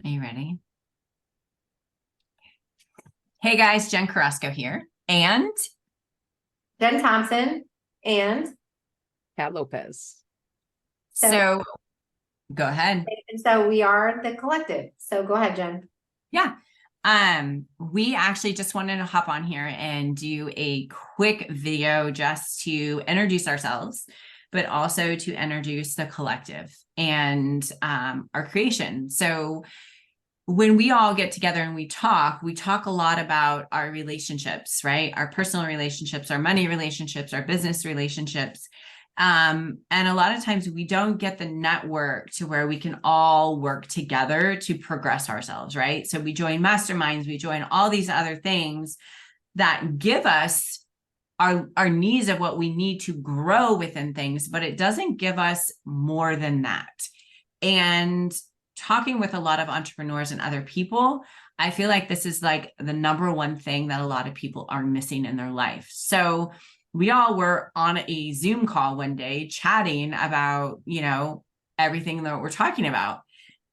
Are you ready? Hey guys, Jen Carrasco here. And Jen Thompson, and Kat Lopez. so go ahead. we are the collective. So go ahead, Jen. Yeah. We actually just wanted to hop on here and do a quick video just to introduce ourselves, but also to introduce the collective and our creation. So when we all get together and we talk a lot about our relationships, right? Our personal relationships, our money relationships, our business relationships. And a lot of times we don't get the network to where we can all work together to progress ourselves, right? So we join masterminds, we join all these other things that give us our needs of what we need to grow within things, but it doesn't give us more than that. And talking with a lot of entrepreneurs and other people, I feel like this is like the number one thing that a lot of people are missing in their life. So we all were on a Zoom call one day chatting about, everything that we're talking about.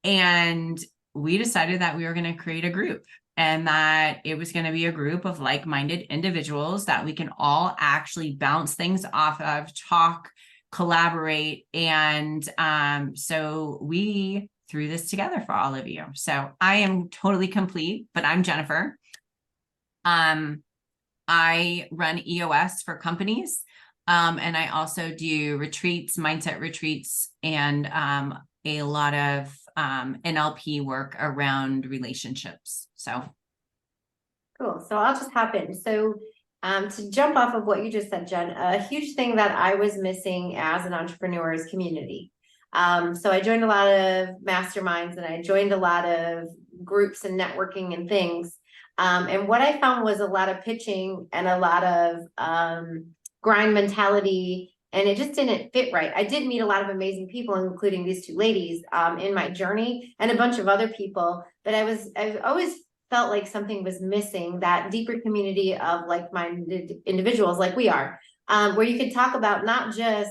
And we decided that we were going to create a group and that it was going to be a group of like-minded individuals that we can all actually bounce things off of, talk, collaborate. And so we threw this together for all of you. So I am totally complete, but I'm Jennifer. I run EOS for companies. And I also do retreats, mindset retreats, and a lot of NLP work around relationships. So Cool. So I'll just hop in. So to jump off of what you just said, Jen, a huge thing that I was missing as an entrepreneur is community. So I joined a lot of masterminds and I joined a lot of groups and networking and things. And what I found was a lot of pitching and a lot of grind mentality, and it just didn't fit right. I did meet a lot of amazing people, including these two ladies in my journey and a bunch of other people, but I've always felt like something was missing, that deeper community of like-minded individuals like we are, where you could talk about not just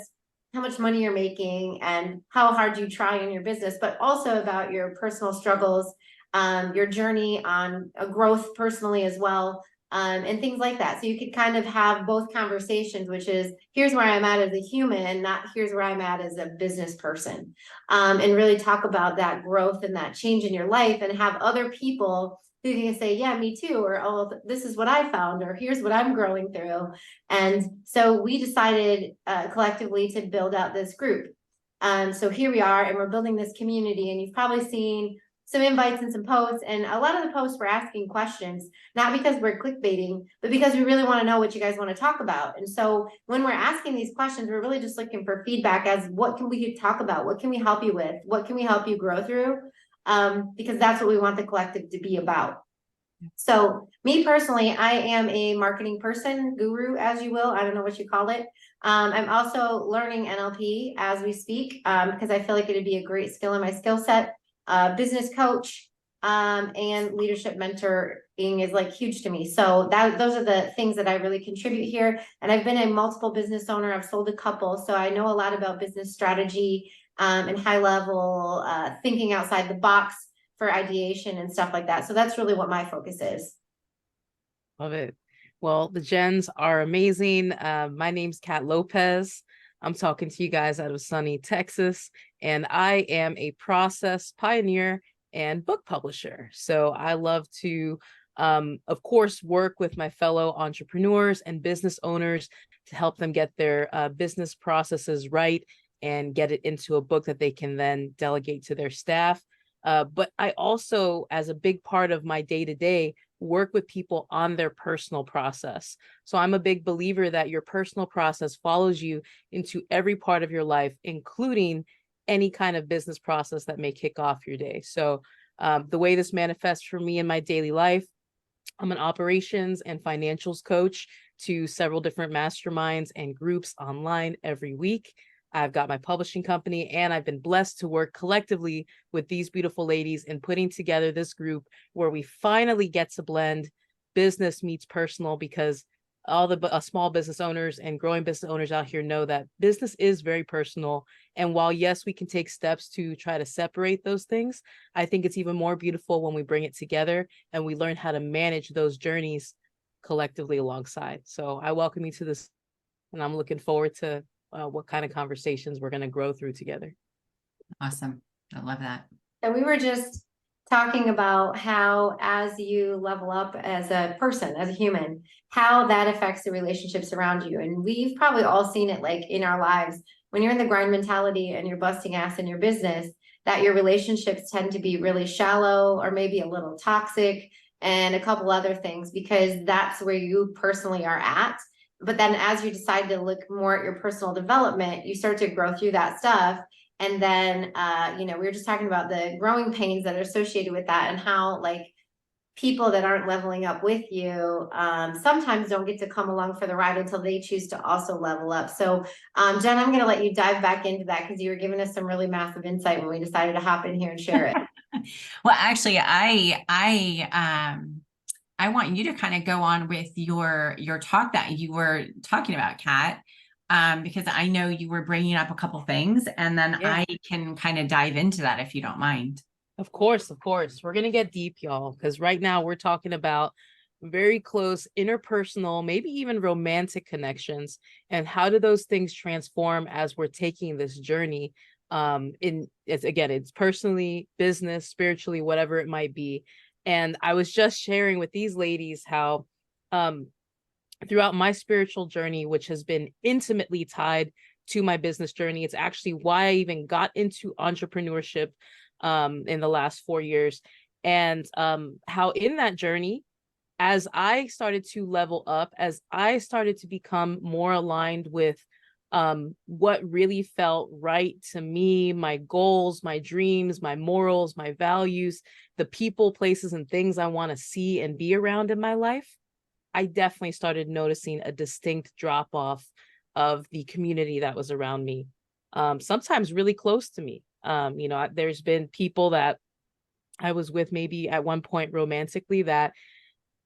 how much money you're making and how hard you try in your business, but also about your personal struggles, your journey on a growth personally as well, and things like that. So you could kind of have both conversations, which is here's where I'm at as a human, not here's where I'm at as a business person, and really talk about that growth and that change in your life, and have other people who can say, yeah, me too, or oh, this is what I found, or here's what I'm growing through. And so we decided collectively to build out this group. So here we are, and we're building this community, and you've probably seen some invites and some posts, and a lot of the posts were asking questions, not because we're clickbaiting, but because we really want to know what you guys want to talk about. And so when we're asking these questions, we're really just looking for feedback as what can we talk about? What can we help you with? What can we help you grow through? Because that's what we want the collective to be about. So me personally, I am a marketing person, guru, as you will. I don't know what you call it. I'm also learning NLP as we speak, because I feel like it'd be a great skill in my skill set. Business coach, and leadership mentoring is like huge to me. So those are the things that I really contribute here. And I've been a multiple business owner. I've sold a couple, so I know a lot about business strategy, and high level thinking outside the box for ideation and stuff like that. So that's really what my focus is. Love it. Well, the Jens are amazing. My name's Kat Lopez. I'm talking to you guys out of sunny Texas, and I am a process pioneer and book publisher. So I love to, of course, work with my fellow entrepreneurs and business owners to help them get their business processes right and get it into a book that they can then delegate to their staff. But I also, as a big part of my day-to-day, work with people on their personal process. So I'm a big believer that your personal process follows you into every part of your life, including any kind of business process that may kick off your day. So the way this manifests for me in my daily life, I'm an operations and financials coach to several different masterminds and groups online every week. I've got my publishing company, and I've been blessed to work collectively with these beautiful ladies in putting together this group where we finally get to blend business meets personal, because all the small business owners and growing business owners out here know that business is very personal. And while, yes, we can take steps to try to separate those things, I think it's even more beautiful when we bring it together and we learn how to manage those journeys collectively alongside. So I welcome you to this, and I'm looking forward to what kind of conversations we're going to grow through together. Awesome. I love that. And we were just talking about how, as you level up as a person, as a human, how that affects the relationships around you. And we've probably all seen it, like in our lives, when you're in the grind mentality and you're busting ass in your business, that your relationships tend to be really shallow or maybe a little toxic and a couple other things, because that's where you personally are at. But then as you decide to look more at your personal development, you start to grow through that stuff. And then, we were just talking about the growing pains that are associated with that, and how, like, people that aren't leveling up with you sometimes don't get to come along for the ride until they choose to also level up. So, Jen, I'm going to let you dive back into that, because you were giving us some really massive insight when we decided to hop in here and share it. Well, actually, I want you to kind of go on with your talk that you were talking about, Kat. Because I know you were bringing up a couple things, and then I can kind of dive into that if you don't mind. Of course. We're going to get deep, y'all, because right now we're talking about very close interpersonal, maybe even romantic connections, and how do those things transform as we're taking this journey. It's personally, business, spiritually, whatever it might be. And I was just sharing with these ladies how, throughout my spiritual journey, which has been intimately tied to my business journey, it's actually why I even got into entrepreneurship in the last 4 years. And how in that journey, as I started to level up, as I started to become more aligned with what really felt right to me, my goals, my dreams, my morals, my values, the people, places, and things I want to see and be around in my life, I definitely started noticing a distinct drop off of the community that was around me, sometimes really close to me. There's been people that I was with maybe at one point romantically that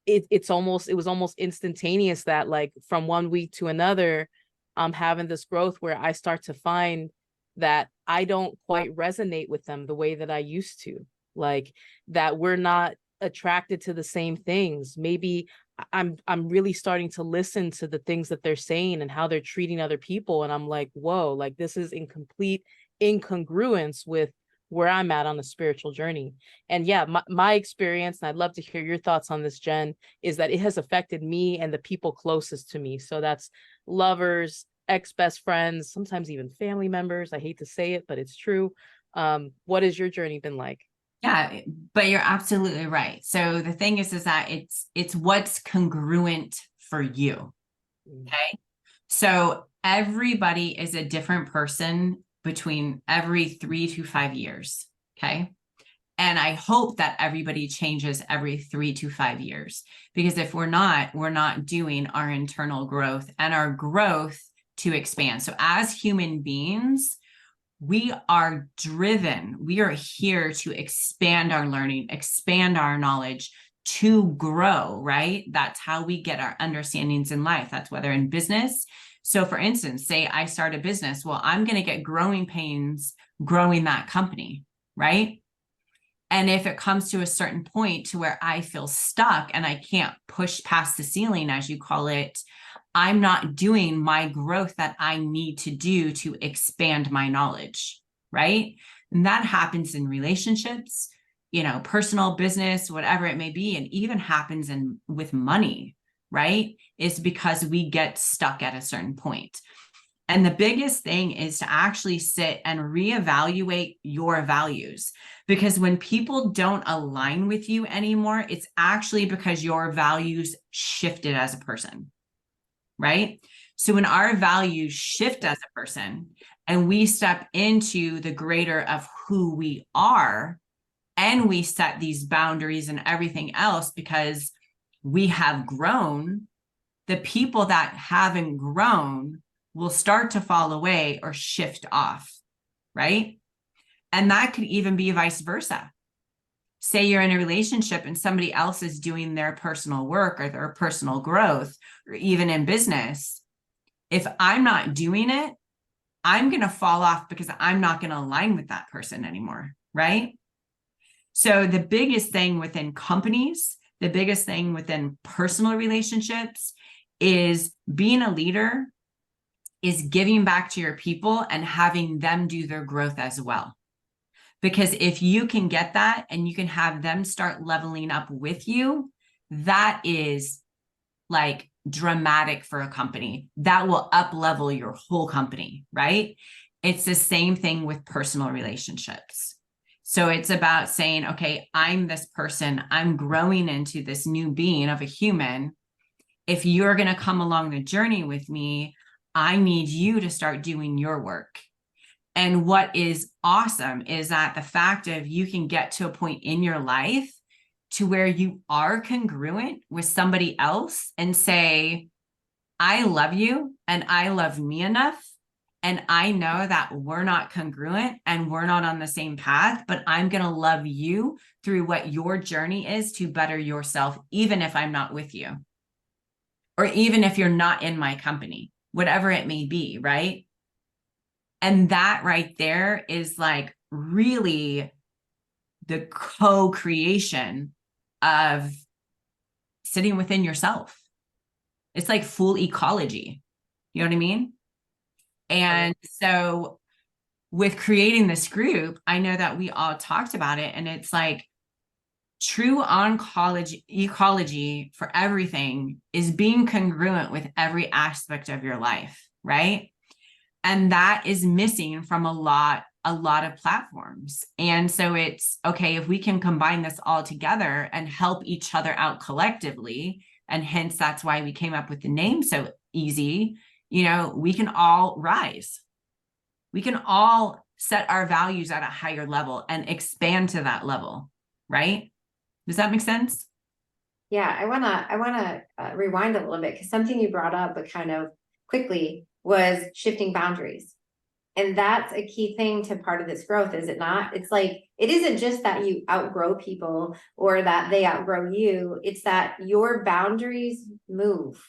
it was almost instantaneous, that like from one week to another, I'm having this growth where I start to find that I don't quite resonate with them the way that I used to, like that we're not attracted to the same things. Maybe I'm really starting to listen to the things that they're saying and how they're treating other people. And I'm like, whoa, like this is in complete incongruence with where I'm at on the spiritual journey. And yeah, my experience, and I'd love to hear your thoughts on this, Jen, is that it has affected me and the people closest to me. So that's lovers, ex-best friends, sometimes even family members. I hate to say it, but it's true. What has your journey been like? Yeah, but you're absolutely right. So the thing is that it's what's congruent for you. Okay. So everybody is a different person between every 3 to 5 years. Okay. And I hope that everybody changes every 3 to 5 years, because if we're not doing our internal growth and our growth to expand. So as human beings, we are driven. We are here to expand our learning, expand our knowledge, to grow, right? That's how we get our understandings in life. That's whether in business. So for instance, say I start a business. Well, I'm going to get growing pains growing that company, right? And if it comes to a certain point to where I feel stuck and I can't push past the ceiling, as you call it, I'm not doing my growth that I need to do to expand my knowledge, right? And that happens in relationships, personal, business, whatever it may be, and even happens with money, right? Is because we get stuck at a certain point. And the biggest thing is to actually sit and reevaluate your values, because when people don't align with you anymore, it's actually because your values shifted as a person. Right? So when our values shift as a person and we step into the greater of who we are, and we set these boundaries and everything else because we have grown, the people that haven't grown will start to fall away or shift off, right? And that could even be vice versa. say you're in a relationship and somebody else is doing their personal work or their personal growth, or even in business, if I'm not doing it, I'm going to fall off because I'm not going to align with that person anymore, right? So the biggest thing within companies, the biggest thing within personal relationships is being a leader is giving back to your people and having them do their growth as well. Because if you can get that and you can have them start leveling up with you, that is like dramatic for a company. That will up level your whole company, right? It's the same thing with personal relationships. So it's about saying, okay, I'm this person, I'm growing into this new being of a human. If you're going to come along the journey with me, I need you to start doing your work. And what is awesome is that the fact of you can get to a point in your life to where you are congruent with somebody else and say, I love you and I love me enough. And I know that we're not congruent and we're not on the same path, but I'm going to love you through what your journey is to better yourself, even if I'm not with you, or even if you're not in my company, whatever it may be, right? And that right there is like really the co-creation of sitting within yourself. It's like full ecology. You know what I mean? And so with creating this group, I know that we all talked about it, and it's like true ecology for everything is being congruent with every aspect of your life, right? And that is missing from a lot of platforms. And so it's okay, if we can combine this all together and help each other out collectively, and hence that's why we came up with the name So Easy, we can all rise. We can all set our values at a higher level and expand to that level, right? Does that make sense? Yeah, I wanna rewind a little bit, because something you brought up, but kind of quickly, was shifting boundaries. And that's a key thing to part of this growth, is it not? It's like, it isn't just that you outgrow people or that they outgrow you. It's that your boundaries move.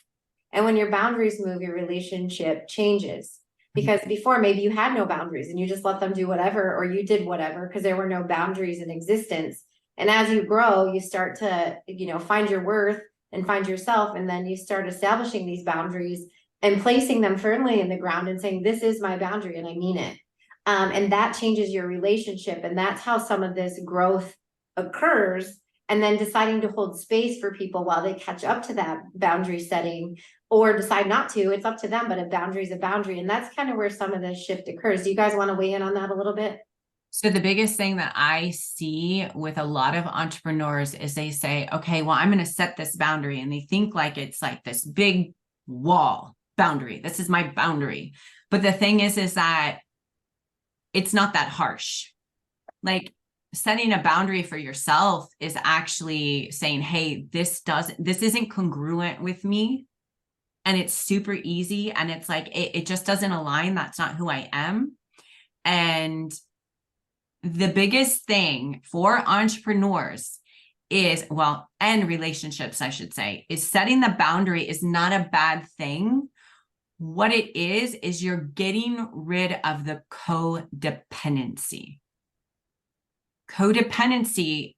And when your boundaries move, your relationship changes. Because before, maybe you had no boundaries and you just let them do whatever, or you did whatever because there were no boundaries in existence. And as you grow, you start to, find your worth and find yourself. And then you start establishing these boundaries and placing them firmly in the ground and saying, this is my boundary and I mean it. And that changes your relationship. And that's how some of this growth occurs. And then deciding to hold space for people while they catch up to that boundary setting, or decide not to, it's up to them, but a boundary is a boundary. And that's kind of where some of this shift occurs. Do you guys want to weigh in on that a little bit? So the biggest thing that I see with a lot of entrepreneurs is they say, okay, well, I'm going to set this boundary. And they think like it's like this big wall boundary. This is my boundary. But the thing is that it's not that harsh. Like setting a boundary for yourself is actually saying, hey, this isn't congruent with me. And it's super easy. And it's like, it just doesn't align. That's not who I am. And the biggest thing for entrepreneurs is, and relationships, I should say, is setting the boundary is not a bad thing. What it is you're getting rid of the codependency. Codependency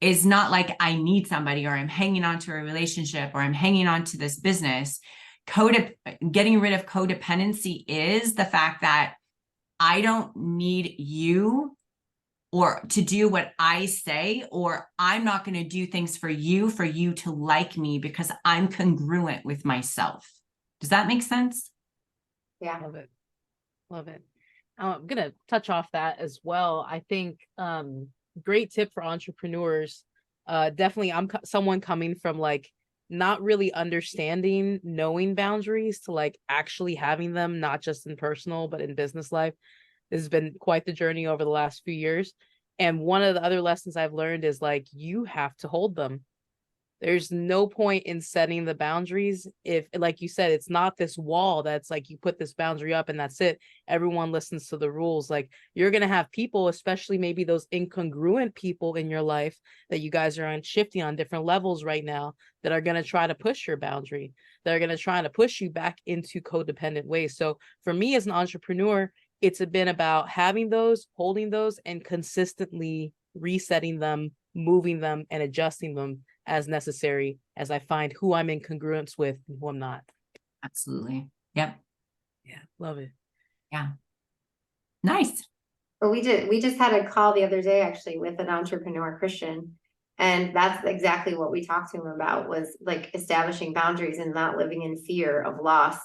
is not like I need somebody, or I'm hanging on to a relationship, or I'm hanging on to this business. Getting rid of codependency is the fact that I don't need you or to do what I say, or I'm not going to do things for you to like me because I'm congruent with myself. Does that make sense? Yeah. Love it. Love it. I'm going to touch off that as well. I think great tip for entrepreneurs. Definitely, I'm someone coming from like not really understanding, knowing boundaries to like actually having them, not just in personal, but in business life. This has been quite the journey over the last few years. And one of the other lessons I've learned is like, you have to hold them. There's no point in setting the boundaries if, like you said, it's not this wall that's like you put this boundary up and that's it. Everyone listens to the rules. Like you're going to have people, especially maybe those incongruent people in your life that you guys are on shifting on different levels right now, that are going to try to push your boundary. That are going to try to push you back into codependent ways. So for me as an entrepreneur, it's been about having those, holding those, and consistently resetting them, moving them, and adjusting them as necessary as I find who I'm in congruence with and who I'm not. Absolutely. Yep. Yeah, love it. Yeah. Nice. Well, we just had a call the other day actually with an entrepreneur Christian. And that's exactly what we talked to him about, was like establishing boundaries and not living in fear of loss.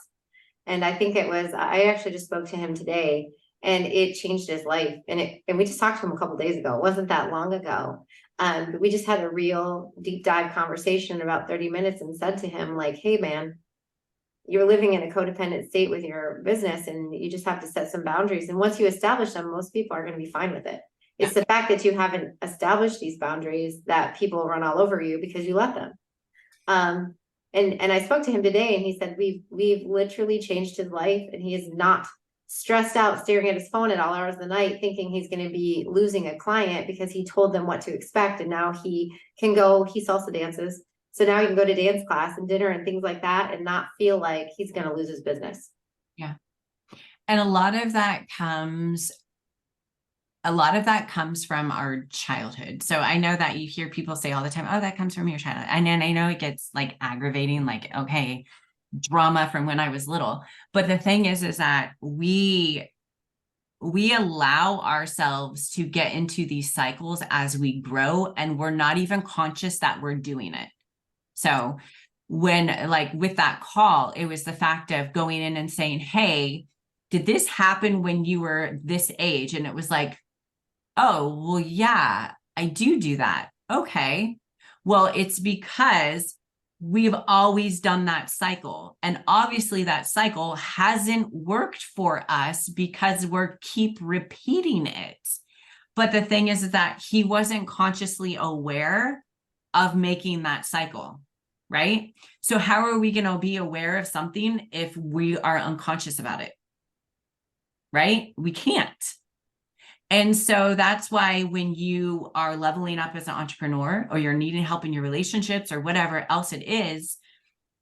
And I think I actually just spoke to him today, and it changed his life. And we just talked to him a couple days ago. It wasn't that long ago. But we just had a real deep dive conversation about 30 minutes and said to him, like, hey man, you're living in a codependent state with your business, and you just have to set some boundaries. And once you establish them, most people are going to be fine with it. It's the fact that you haven't established these boundaries that people run all over you because you let them. And I spoke to him today, and he said we've literally changed his life, and he is not stressed out staring at his phone at all hours of the night thinking he's going to be losing a client because he told them what to expect. And now he salsa dances, so now he can go to dance class and dinner and things like that and not feel like he's going to lose his business. Yeah. And a lot of that comes from our childhood. So I know that you hear people say all the time, oh, that comes from your childhood. And then I know it gets like aggravating, like, okay, drama from when I was little. But the thing is that we allow ourselves to get into these cycles as we grow, and we're not even conscious that we're doing it. So when, like with that call, it was the fact of going in and saying, hey, did this happen when you were this age? And it was like, oh, well, yeah, I do that. Okay. Well, it's because we've always done that cycle. And obviously that cycle hasn't worked for us because we're keep repeating it. But the thing is that he wasn't consciously aware of making that cycle, right? So how are we going to be aware of something if we are unconscious about it? Right? We can't. And so that's why when you are leveling up as an entrepreneur, or you're needing help in your relationships or whatever else it is,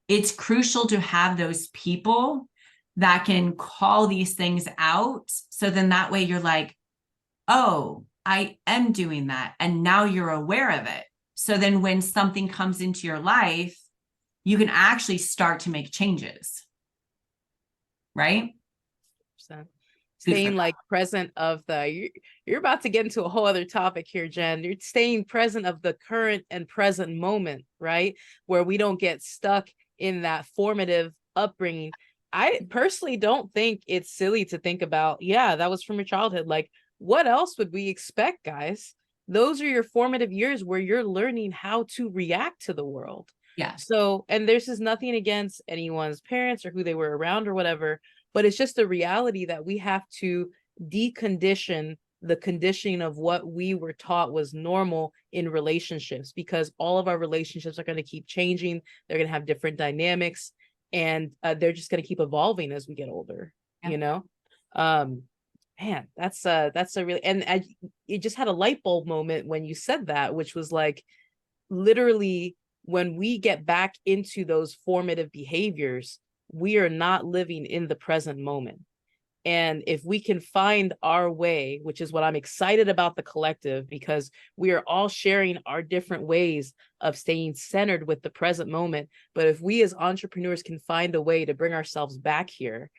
it's crucial to have those people that can call these things out. So then that way you're like, oh, I am doing that. And now you're aware of it. So then when something comes into your life, you can actually start to make changes. Right? 100%. Staying like present of you're about to get into a whole other topic here, Jen. You're staying present of the current and present moment, right? Where we don't get stuck in that formative upbringing. I personally don't think it's silly to think about, yeah, that was from your childhood. Like, what else would we expect, guys? Those are your formative years where you're learning how to react to the world. Yeah. So, and there's just nothing against anyone's parents or who they were around or whatever, but it's just the reality that we have to decondition the conditioning of what we were taught was normal in relationships, because all of our relationships are going to keep changing. They're going to have different dynamics, and they're just going to keep evolving as we get older, you know? Man, that's a really, and you just had a light bulb moment when you said that, which was like, literally, when we get back into those formative behaviors, we are not living in the present moment. And if we can find our way, which is what I'm excited about the collective, because we are all sharing our different ways of staying centered with the present moment. But if we as entrepreneurs can find a way to bring ourselves back here,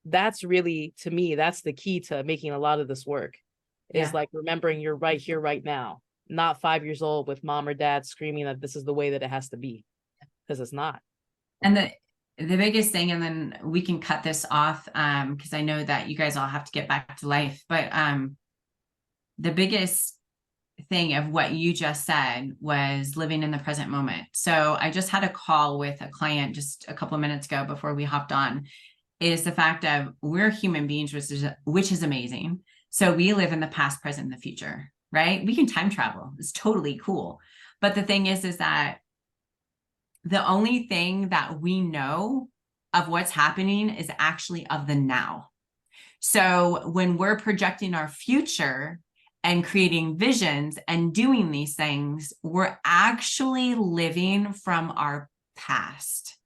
that's really, to me, that's the key to making a lot of this work, is like remembering you're right here, right now, not 5 years old with mom or dad screaming that this is the way that it has to be, because it's not. And the biggest thing, and then we can cut this off because I know that you guys all have to get back to life, but the biggest thing of what you just said was living in the present moment. So I just had a call with a client just a couple of minutes ago before we hopped on, is the fact of we're human beings, which is amazing. So we live in the past, present, and the future, right? We can time travel. It's totally cool. But the thing is that the only thing that we know of what's happening is actually of the now. So when we're projecting our future and creating visions and doing these things, we're actually living from our past,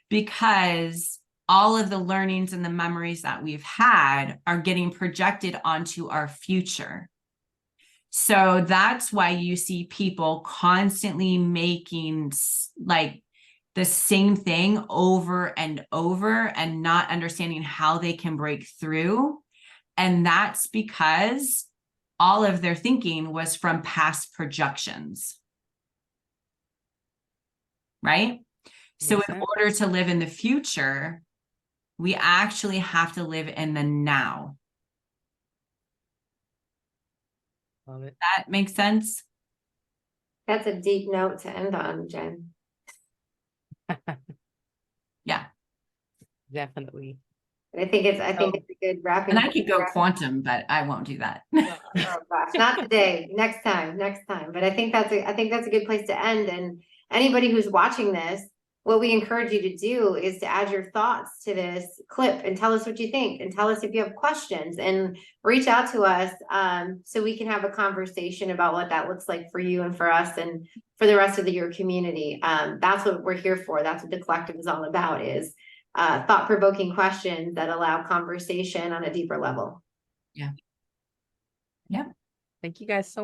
because all of the learnings and the memories that we've had are getting projected onto our future. So that's why you see people constantly making like the same thing over and over and not understanding how they can break through. And that's because all of their thinking was from past projections. Right? So Makes in sense. order to live in the future, we actually have to live in the now. Love it. That makes sense? That's a deep note to end on, Jen. Yeah. Definitely. I think it's a good wrapping. And I could go quantum, but I won't do that. Oh gosh, not today, next time. But I think that's a good place to end. And anybody who's watching this, what we encourage you to do is to add your thoughts to this clip and tell us what you think, and tell us if you have questions, and reach out to us so we can have a conversation about what that looks like for you and for us and for the rest of your community. That's what we're here for. That's what the collective is all about, is thought-provoking questions that allow conversation on a deeper level. Yeah. Yeah. Thank you guys so